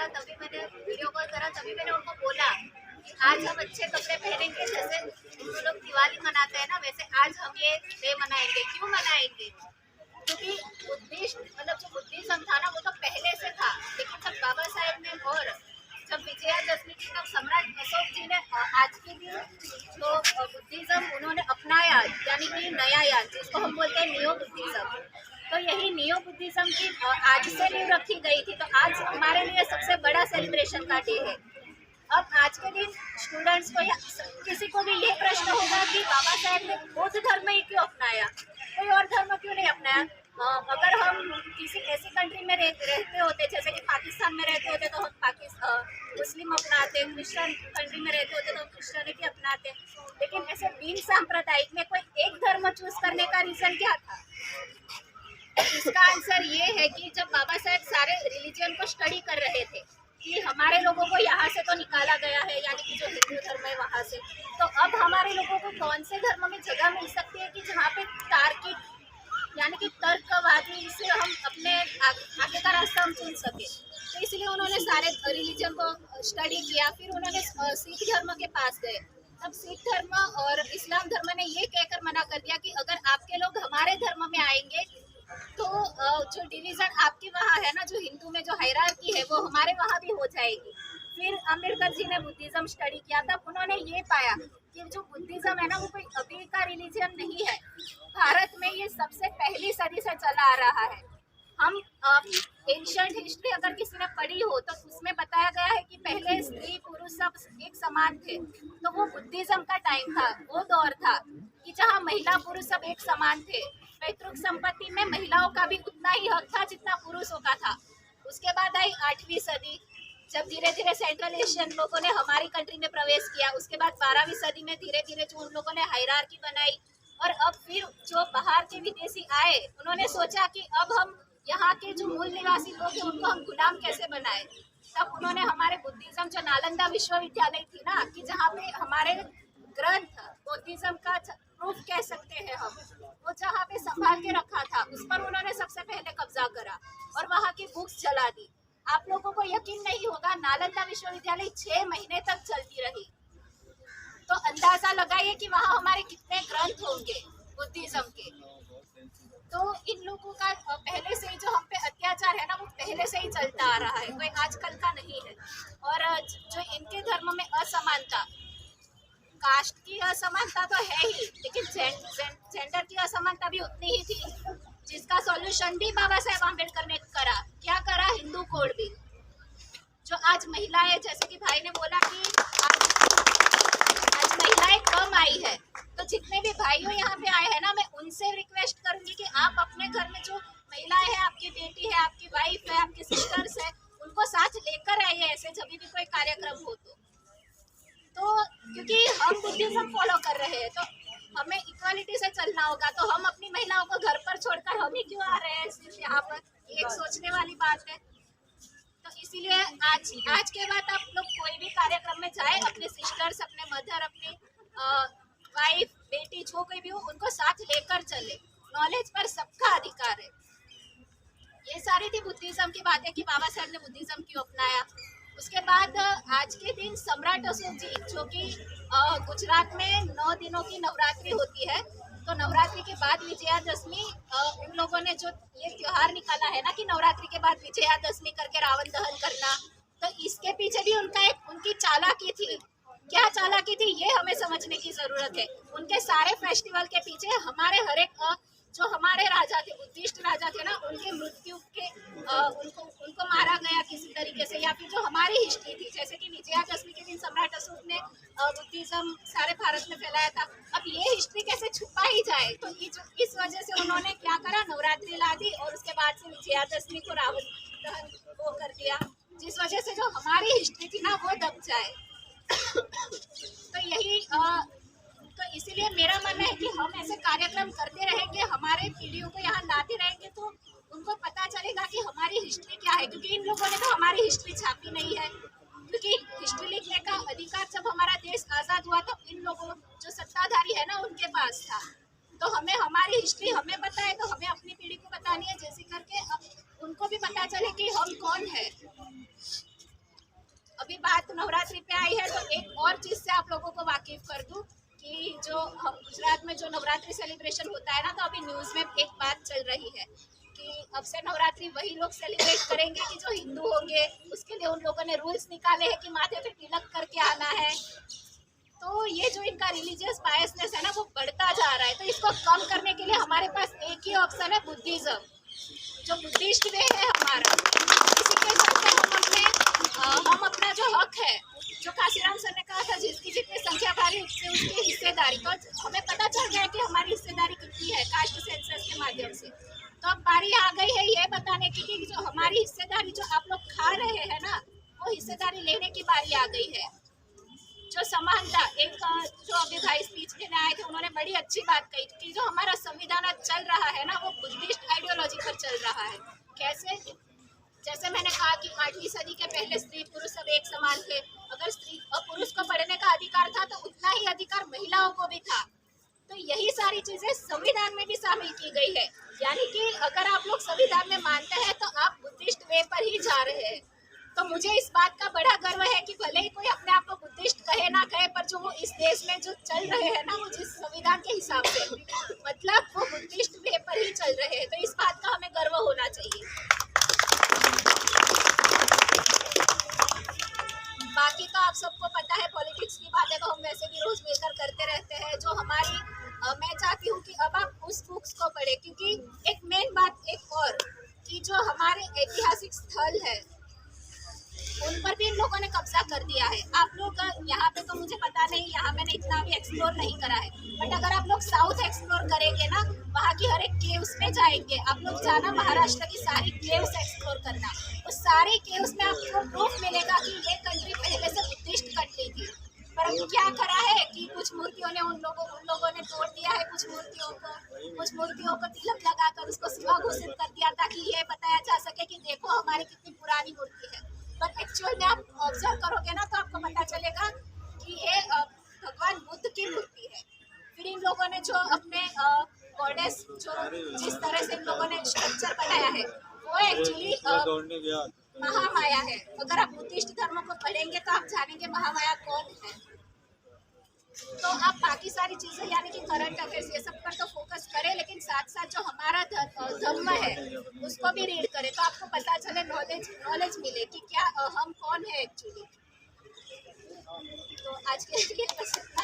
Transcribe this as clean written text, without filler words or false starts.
तभी मैंने video call करा, तभी मैंने उनको बोला कि आज हम अच्छे कपड़े पहनेंगे, जैसे उन लोग दिवाली मनाते हैं ना, वैसे आज हम ये डे मनाएंगे। क्यों मनाएंगे? क्योंकि बुद्धिस्ट मतलब जो बुद्धिज्म था ना वो तो पहले से था, लेकिन जब बाबा साहेब ने और जब विजयादशमी थी तब सम्राट अशोक जी ने आज के दिन जो बुद्धिज्म उन्होंने अपनाया, यानी कि नया यान जिसको हम बोलते हैं नियो बुद्धिज्म, तो यही नियो बुद्धिज्म की आज से नींव रखी गई थी। तो आज हमारे लिए सबसे बड़ा सेलिब्रेशन का डे है। अब आज के दिन स्टूडेंट्स को या किसी को भी ये प्रश्न होगा कि बाबा साहेब ने बौद्ध धर्म ही क्यों अपनाया, कोई और धर्म क्यों नहीं अपनाया। अगर हम किसी ऐसी कंट्री में रहते होते, जैसे कि पाकिस्तान में रहते होते, तो हम मुस्लिम अपनाते, क्रिश्चियन कंट्री में रहते होते तो हम क्रिश्चियनिटी अपनाते, लेकिन ऐसे बिन सांप्रदायिक में कोई एक धर्म चूज करने का रीजन क्या था? इसका आंसर ये है कि जब बाबा साहेब सारे रिलीजन को स्टडी कर रहे थे कि हमारे लोगों को यहाँ से तो निकाला गया है, यानी कि जो हिंदू धर्म है वहाँ से, तो अब हमारे लोगों को कौन से धर्म में जगह मिल सकती है कि जहाँ पे तार्किक यानी कि तर्कवादी से हम अपने आगे का रास्ता हम चुन सके। तो इसलिए उन्होंने सारे रिलीजन को स्टडी किया, फिर उन्होंने सिख धर्म के पास गए। तब सिख धर्म और इस्लाम धर्म ने ये कहकर मना कर दिया कि अगर आपके लोग हमारे धर्म में आएंगे तो जो डिवीजन आपके वहाँ है ना, जो हिंदू में जो हायरार्की है वो हमारे वहाँ भी हो जाएगी। फिर अम्बेडकर जी ने बुद्धिज्म स्टडी किया, तब उन्होंने ये पाया कि जो बुद्धिज्म है ना वो कोई अभी का रिलीजन नहीं है, भारत में ये सबसे पहली सदी से चला आ रहा है। हम एंशिएंट हिस्ट्री अगर किसी ने पढ़ी हो तो उसमें बताया गया है कि पहले स्त्री पुरुष सब एक समान थे, तो वो बुद्धिज्म का टाइम था, वो दौर था कि जहाँ महिला पुरुष सब एक समान थे। पैतृक संपत्ति में महिलाओं का भी उतना ही हक था जितना पुरुषों का था। उसके बाद आई 8वीं सदी, जब धीरे धीरे सेंट्रल एशियन लोगों ने हमारी कंट्री में प्रवेश किया। उसके बाद 12वीं सदी में धीरे धीरे जो उन लोगों ने हायरार्की बनाई, और अब फिर जो बाहर के विदेशी आए उन्होंने सोचा कि अब हम यहाँ के जो मूल निवासी लोग हैं उनको हम गुलाम कैसे बनाए। तब उन्होंने हमारे बुद्धिज्म जो नालंदा विश्वविद्यालय थी ना, कि जहाँ पे हमारे ग्रंथ बुद्धिज्म का प्रूफ कह सकते हैं हम, वो जहाँ पे संभाल के रखा था उस पर उन्होंने सबसे पहले कब्जा करा और वहाँ की बुक्स जला दी। आप लोगों को यकीन नहीं होगा, नालंदा विश्वविद्यालय 6 महीने तक चलती रही। तो अंदाजा लगाइए कि वहाँ हमारे कितने ग्रंथ होंगे बुद्धिज्म के। तो इन लोगों का पहले से ही जो हम पे अत्याचार है ना वो पहले से ही चलता आ रहा है, कोई आजकल का नहीं है। और जो इनके धर्म में असमानता, कास्ट की असमानता तो है ही, लेकिन जेंडर की असमानता भी उतनी ही थी, जिसका सॉल्यूशन भी बाबा साहेब अम्बेडकर ने करा। क्या करा? Hindu code bill. जो आज महिलाएं, जैसे कि भाई ने बोला कि आज महिलाएं कम आई है, तो जितने भी भाइयों यहाँ पे आए हैं ना, मैं उनसे रिक्वेस्ट करूंगी कि आप अपने घर में जो महिलाएं हैं, आपकी बेटी है, आपकी वाइफ है, आपकी सिस्टर्स है, उनको साथ लेकर आइए ऐसे जब भी कोई कार्यक्रम हो तो क्योंकि हम बुद्धिज्म फॉलो कर रहे हैं तो हमें इक्वालिटी से चलना होगा। तो हम अपनी महिलाओं को घर पर छोड़कर हम ही क्यों आ रहे हैं सिर्फ यहाँ पर? एक सोचने वाली बात है। तो इसीलिए आज के बाद आप लोग कोई भी कार्यक्रम में जाए, अपने सिस्टर्स, अपने मदर, अपनी वाइफ, बेटी, जो कोई भी हो, उनको साथ लेकर चले। नॉलेज पर सबका अधिकार है। ये सारी थी बुद्धिज्म की बातें कि बाबा साहब ने बुद्धिज्म क्यों अपनाया। उसके बाद आज के दिन सम्राट अशोक जी, जो कि गुजरात में 9 दिनों की नवरात्रि होती है, तो नवरात्रि के बाद विजयादशमी, उन लोगों ने जो ये त्योहार निकाला है ना कि नवरात्रि के बाद विजयादशमी करके रावण दहन करना, तो इसके पीछे भी उनकी चालाकी थी। क्या चालाकी थी ये हमें समझने की जरूरत है। उनके सारे फेस्टिवल के पीछे हमारे हर एक जो हमारे राजा थे, बुद्धिस्ट राजा थे ना, उनके मृत्यु के उनको मारा गया किसी तरीके से, या फिर जो हमारी हिस्ट्री थी, जैसे कि विजयादशमी के दिन सम्राट अशोक ने बुद्धिज्म सारे भारत में फैलाया था। अब ये हिस्ट्री कैसे छुपा ही जाए, तो इस वजह से उन्होंने क्या करा, नवरात्रि ला दी और उसके बाद से विजयादशमी को रावण दहन वो कर दिया, जिस वजह से जो हमारी हिस्ट्री थी ना वो दब जाए। तो यही तो इसीलिए मेरा मानना है कि हम ऐसे कार्यक्रम करते रहेंगे, हमारे पीढ़ियों को यहाँ लाते रहेंगे, तो उनको पता चलेगा कि हमारी हिस्ट्री क्या है। क्योंकि इन लोगों ने तो हमारी हिस्ट्री छापी नहीं है, क्योंकि हिस्ट्री लिखने का अधिकार जब हमारा देश आज़ाद हुआ तो इन लोगों जो सत्ताधारी है ना उनके पास था। तो हमें हमारी हिस्ट्री हमें पता है, तो हमें अपनी पीढ़ी को बतानी है, जैसे करके उनको भी पता चले कि हम कौन है। नवरात्रि पे आई है तो एक और चीज़ से आप लोगों को वाकिफ कर दूं कि जो गुजरात में जो नवरात्रि सेलिब्रेशन होता है ना, तो अभी न्यूज़ में एक बात चल रही है कि अब से नवरात्रि वही लोग सेलिब्रेट करेंगे कि जो हिंदू होंगे। उसके लिए उन लोगों ने रूल्स निकाले हैं कि माथे पे तिलक करके आना है। तो ये जो इनका रिलीजियस बायसनेस है ना, वो बढ़ता जा रहा है। तो इसको कम करने के लिए हमारे पास एक ही ऑप्शन है, बुद्धिज्म, जो बुद्धिस्ट वे है हमारा। इसी के चलते हम अपना जो हक है, जो काशीराम सर ने कहा था, जिसकी जितनी संख्या भारी उससे उसकी हिस्सेदारी, तो हमें पता चल गया कि हमारी हिस्सेदारी कितनी है कास्ट सेंसस के माध्यम से। तो अब बारी आ गई है ये बताने की कि जो हमारी हिस्सेदारी जो आप लोग खा रहे हैं ना, वो हिस्सेदारी लेने की बारी आ गई है। जो समानता, एक जो अभी भाई स्पीच देने आए थे, उन्होंने बड़ी अच्छी बात कही कि जो हमारा संविधान चल रहा है ना, वो बुद्धिस्ट आइडियोलॉजी पर चल रहा है। कैसे? जैसे मैंने कहा कि 8वीं सदी के पहले स्त्री पुरुष सब एक समान थे। अगर स्त्री और पुरुष को पढ़ने का अधिकार था तो उतना ही अधिकार महिलाओं को भी था। तो यही सारी चीजें संविधान में भी शामिल की गई है। यानी कि अगर आप लोग संविधान में मानते हैं तो आप बुद्धिस्ट वे पर ही जा रहे हैं। तो मुझे इस बात का बड़ा गर्व है कि भले ही कोई अपने आप को बुद्धिस्ट कहे ना कहे, पर जो वो इस देश में जो चल रहे हैं ना, वो जिस संविधान के हिसाब से, मतलब वो बुद्धिस्ट वे पर ही चल रहे हैं। तो इस बात का हमें गर्व होना चाहिए। बाकी तो आप सबको पता है, पॉलिटिक्स की बातें तो हम वैसे भी रोज मिलकर करते रहते हैं। जो हमारी मैं चाहती हूँ कि अब आप उस बुक्स को पढ़े, क्योंकि एक मेन बात एक और कि जो हमारे ऐतिहासिक स्थल है उन पर भी इन लोगों ने कब्जा कर दिया है। आप लोग यहाँ पे तो मुझे पता नहीं, यहाँ मैंने इतना भी एक्सप्लोर नहीं करा है, बट अगर आप लोग साउथ एक्सप्लोर करेंगे ना, वहाँ की हर एक केव्स में जाएंगे, आप लोग जाना, महाराष्ट्र की सारी केव्स एक्सप्लोर करना। तो सारी केव्स में आपको प्रूफ मिलेगा कि ये कंट्री पहले से बुद्धिस्ट कंट्री थी। पर क्या करा है कि कुछ मूर्तियों ने उन लोगों ने तोड़ दिया है, कुछ मूर्तियों को तिलक लगाकर उसको शिवा घोषित कर दिया ताकि ये बताया जा सके कि देखो हमारी कितनी पुरानी मूर्ति है। पर एक्चुअल में आप ऑब्जर्व करोगे ना, तो आपको पता चलेगा कि ये भगवान बुद्ध की मूर्ति है। फिर इन लोगों ने जो अपने गॉडेस, जो जिस तरह से इन लोगों ने स्ट्रक्चर बनाया है, वो एक्चुअली महामाया है। अगर आप बुद्धिस्ट धर्म को पढ़ेंगे तो आप जानेंगे महामाया कौन है। तो आप बाकी सारी चीजें यानी कि करंट अफेयर्स ये सब पर तो फोकस करें, लेकिन साथ साथ जो हमारा धर्म है उसको भी रीड करें, तो आपको पता चले, नॉलेज मिले कि क्या हम कौन है एक्चुअली। तो आज के लिए बस इतना।